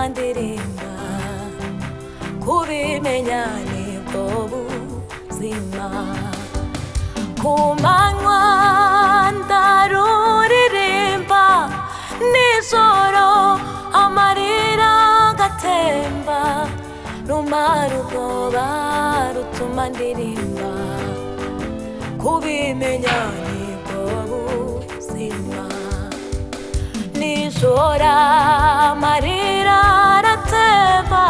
rutuma ndirimba kubimenya nibwo buzima ku manywa ndaruririmba nijoro amarira agatemba rumara ubwoba rutuma ndirimba kubimenya nibwo buzima nijoro amarira aratemba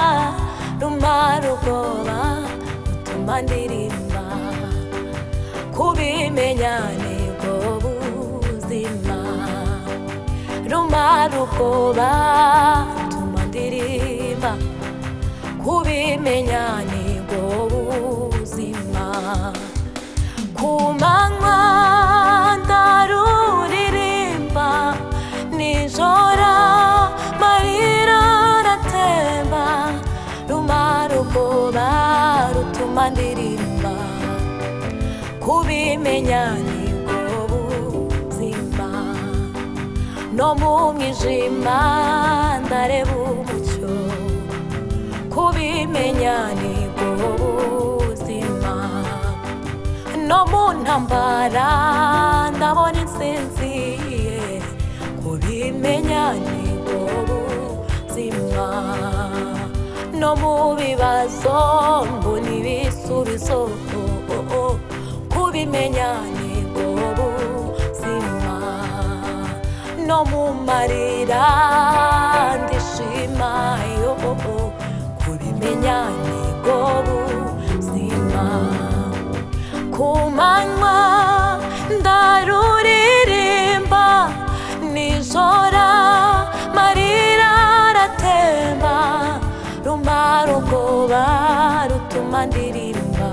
rumara ubwoba rutuma ndirimba kubimenya nibwo buzima rumara ubwoba rutuma ndirimba kubimenya nibwo buzima ku manywa ndaruririmba nijoro amarira aratemba rumara ubwoba rutuma ndirimba kubimenya nibwo buzima no mu mwijima ndareba umucyo kubimenya nibwo buzima no mu ntambara ndabona intsinzi kubimenya nibwo buzima no mu bibazo mbona ibisubizo kubimenya nibwo buzima no mu marira ndishima kubimenya nibwo buzima ku manywa ndaruririmba nijoro amarira aratemba rumara ubwoba rutuma ndirimba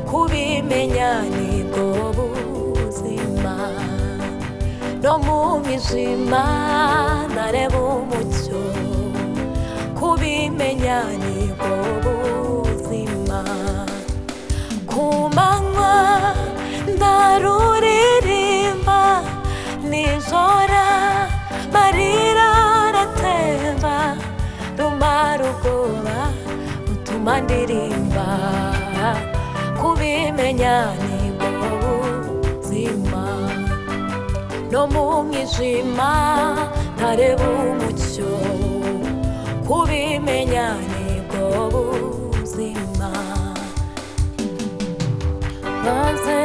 kubimenya nibwo buzima no mu mwijima ndareba umucyo kubimenya nibwo buzima ku manywa ndaruririmba nijoro amarira aratemba rumara ubwoba rutuma ndirimba kubimenya nibwo buzima no mu mwijima ndareba umucyo kubimenya nibwo buzima maze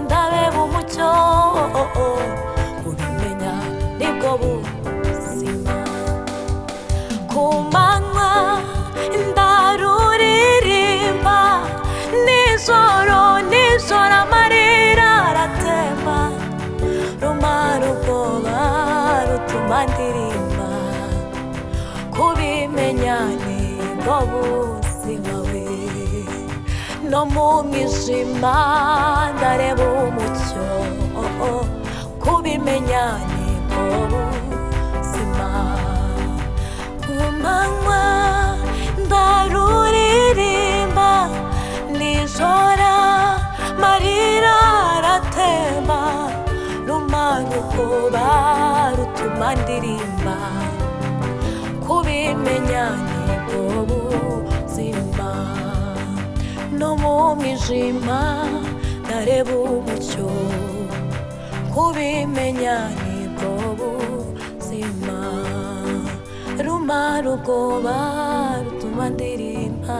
ndareba umucyo kubimenya nibwo buzima ku manywa ndaruririmba nijoro amarira aratemba rumara ubwoba rutuma ndirimba kubimenya nibwo buzima we no mu mwijima ndareba umucyo kubimenya nibwo buzima ku manywa ndaruririmba nijoro amarira aratemba rumara ubwoba rutuma ndirimba kubimenya nibwo buzima no mu mwijima ndareba umucyo kubimenya nibwo buzima rumara ubwoba rutuma ndirimba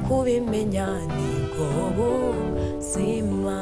kubimenya nibwo buzima.